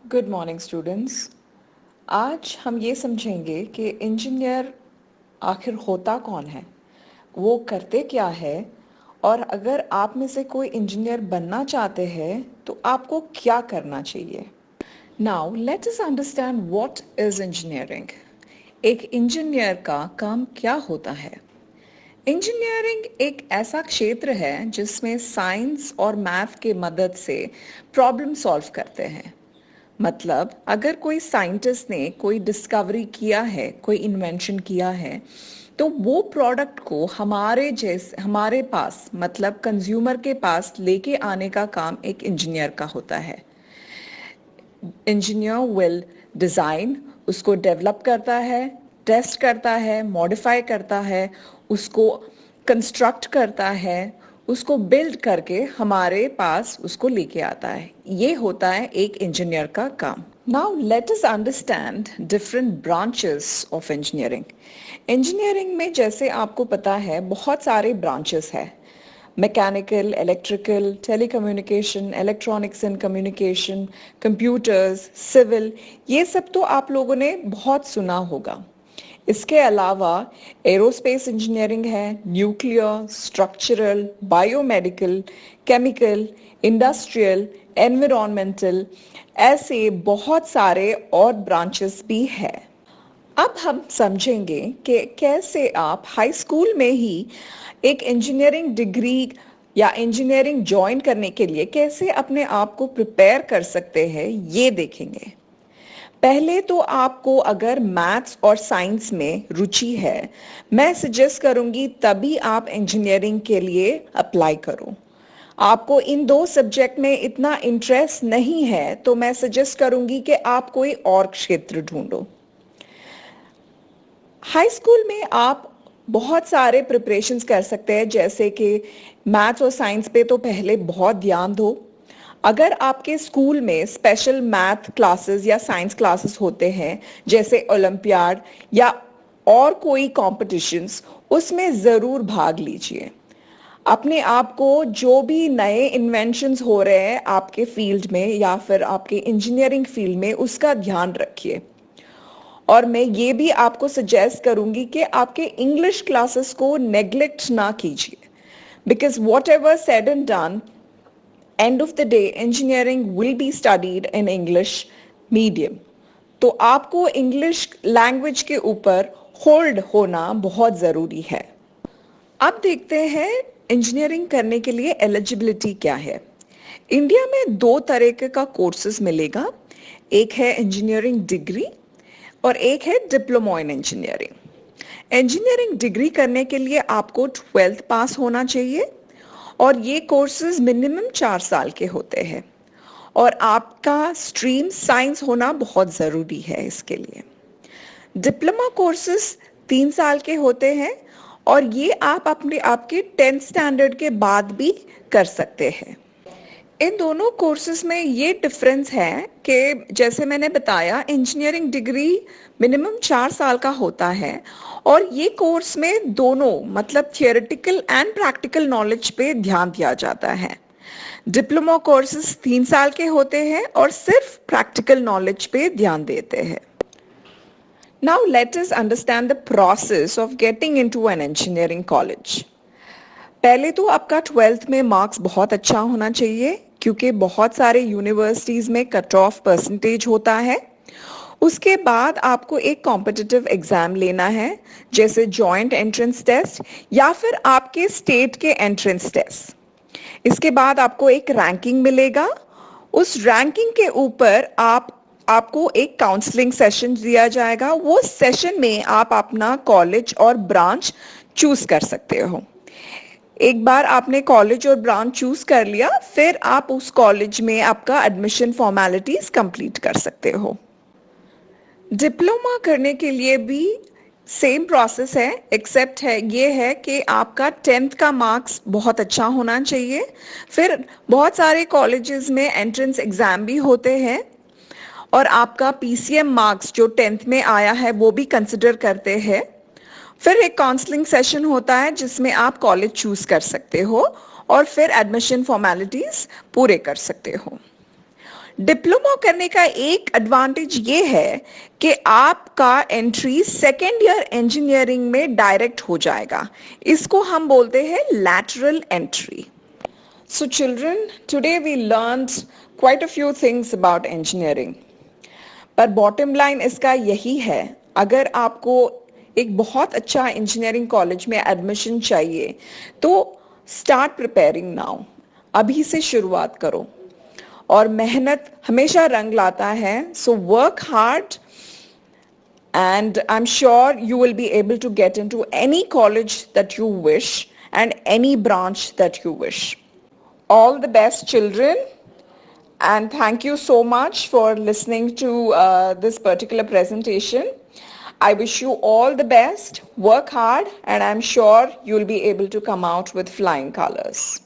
Good morning students. आज हम ये समझेंगे कि इंजीनियर आखिर होता कौन है, वो करते क्या है, और अगर आप में से कोई इंजीनियर बनना चाहते हैं तो आपको क्या करना चाहिए। Now let us understand what is engineering. एक इंजीनियर का काम क्या होता है। इंजीनियरिंग एक ऐसा क्षेत्र है जिसमें साइंस और मैथ के मदद से प्रॉब्लम सॉल्व करते हैं। मतलब अगर कोई साइंटिस्ट ने कोई डिस्कवरी किया है, कोई इन्वेंशन किया है, तो वो प्रोडक्ट को हमारे पास मतलब कंज्यूमर के पास लेके आने का काम एक इंजीनियर का होता है। इंजीनियर विल डिज़ाइन, उसको डेवलप करता है, टेस्ट करता है, मॉडिफाई करता है, उसको कंस्ट्रक्ट करता है, उसको बिल्ड करके हमारे पास उसको लेके आता है। ये होता है एक इंजीनियर का काम। Now let us understand different branches of engineering. Engineering में जैसे आपको पता है बहुत सारे ब्रांचेस हैं। Mechanical, electrical, telecommunication, electronics and communication, computers, civil, ये सब तो आप लोगों ने बहुत सुना होगा। इसके अलावा एरोस्पेस इंजीनियरिंग है, nuclear, structural, biomedical, chemical, industrial, environmental, ऐसे बहुत सारे और ब्रांचेस भी है। अब हम समझेंगे कि कैसे आप हाई स्कूल में ही एक इंजीनियरिंग डिग्री या इंजीनियरिंग ज्वाइन करने के लिए कैसे अपने आप को प्रिपेयर कर सकते हैं, ये देखेंगे। पहले तो आपको अगर मैथ्स और साइंस में रुचि है, मैं सजेस्ट करूंगी तभी आप इंजीनियरिंग के लिए अप्लाई करो। आपको इन दो सब्जेक्ट में इतना इंटरेस्ट नहीं है तो मैं सजेस्ट करूंगी कि आप कोई और क्षेत्र ढूंढो। हाई स्कूल में आप बहुत सारे प्रिपरेशंस कर सकते हैं, जैसे कि मैथ्स और साइंस पे तो पहले बहुत ध्यान दो। अगर आपके स्कूल में स्पेशल मैथ क्लासेस या साइंस क्लासेस होते हैं, जैसे ओलंपियाड या और कोई कॉम्पिटिशन्स, उसमें ज़रूर भाग लीजिए। अपने आप को जो भी नए इन्वेंशंस हो रहे हैं आपके फील्ड में या फिर आपके इंजीनियरिंग फील्ड में, उसका ध्यान रखिए। और मैं ये भी आपको सजेस्ट करूंगी कि आपके इंग्लिश क्लासेस को नेग्लेक्ट ना कीजिए, because what ever said and done, end of the day engineering will be studied in English medium. तो आपको इंग्लिश लैंग्वेज के ऊपर होल्ड होना बहुत ज़रूरी है। अब देखते हैं इंजीनियरिंग करने के लिए एलिजिबिलिटी क्या है। इंडिया में दो तरह का कोर्सेज मिलेगा, एक है इंजीनियरिंग डिग्री और एक है diploma in engineering. Engineering degree करने के लिए आपको 12th पास होना चाहिए और ये कोर्सेज मिनिमम 4 साल के होते हैं और आपका स्ट्रीम साइंस होना बहुत ज़रूरी है इसके लिए। डिप्लोमा कोर्सेज 3 साल के होते हैं और ये आप अपने आपके 10th स्टैंडर्ड के बाद भी कर सकते हैं। इन दोनों कोर्सेज में ये डिफरेंस है कि जैसे मैंने बताया, इंजीनियरिंग डिग्री मिनिमम 4 साल का होता है और ये कोर्स में दोनों मतलब थियोरेटिकल एंड प्रैक्टिकल नॉलेज पे ध्यान दिया जाता है। डिप्लोमा कोर्सेज 3 साल के होते हैं और सिर्फ प्रैक्टिकल नॉलेज पे ध्यान देते हैं। Now let us understand the process of getting into an engineering college. पहले तो आपका 12th में मार्क्स बहुत अच्छा होना चाहिए, क्योंकि बहुत सारे यूनिवर्सिटीज़ में कट ऑफ परसेंटेज होता है। उसके बाद आपको एक कॉम्पिटिटिव एग्ज़ाम लेना है, जैसे जॉइंट एंट्रेंस टेस्ट या फिर आपके स्टेट के एंट्रेंस टेस्ट। इसके बाद आपको एक रैंकिंग मिलेगा। उस रैंकिंग के ऊपर आपको एक काउंसलिंग सेशन दिया जाएगा। वो सेशन में आप अपना कॉलेज और ब्रांच चूज कर सकते हो। एक बार आपने कॉलेज और ब्रांच चूज कर लिया, फिर आप उस कॉलेज में आपका एडमिशन फॉर्मेलिटीज कंप्लीट कर सकते हो। डिप्लोमा करने के लिए भी सेम प्रोसेस है, एक्सेप्ट है ये है कि आपका 10th का मार्क्स बहुत अच्छा होना चाहिए। फिर बहुत सारे कॉलेजेस में एंट्रेंस एग्जाम भी होते हैं और आपका पीसीएम मार्क्स जो 10th में आया है वो भी कंसिडर करते हैं। फिर एक काउंसलिंग सेशन होता है जिसमें आप कॉलेज चूज कर सकते हो और फिर एडमिशन फॉर्मेलिटीज पूरे कर सकते हो। डिप्लोमा करने का एक एडवांटेज ये है कि आपका एंट्री सेकेंड ईयर इंजीनियरिंग में डायरेक्ट हो जाएगा। इसको हम बोलते हैं lateral entry. So children, today we learned quite a few things about engineering. पर बॉटम लाइन इसका यही है, अगर आपको एक बहुत अच्छा इंजीनियरिंग कॉलेज में एडमिशन चाहिए तो स्टार्ट प्रिपेयरिंग नाउ, अभी से शुरुआत करो। और मेहनत हमेशा रंग लाता है, so work hard and I'm sure you will be able to get into any college that you wish and any branch that you wish. All the best, children, and thank you so much for listening to this particular presentation. I wish you all the best, work hard, and I'm sure you'll be able to come out with flying colors.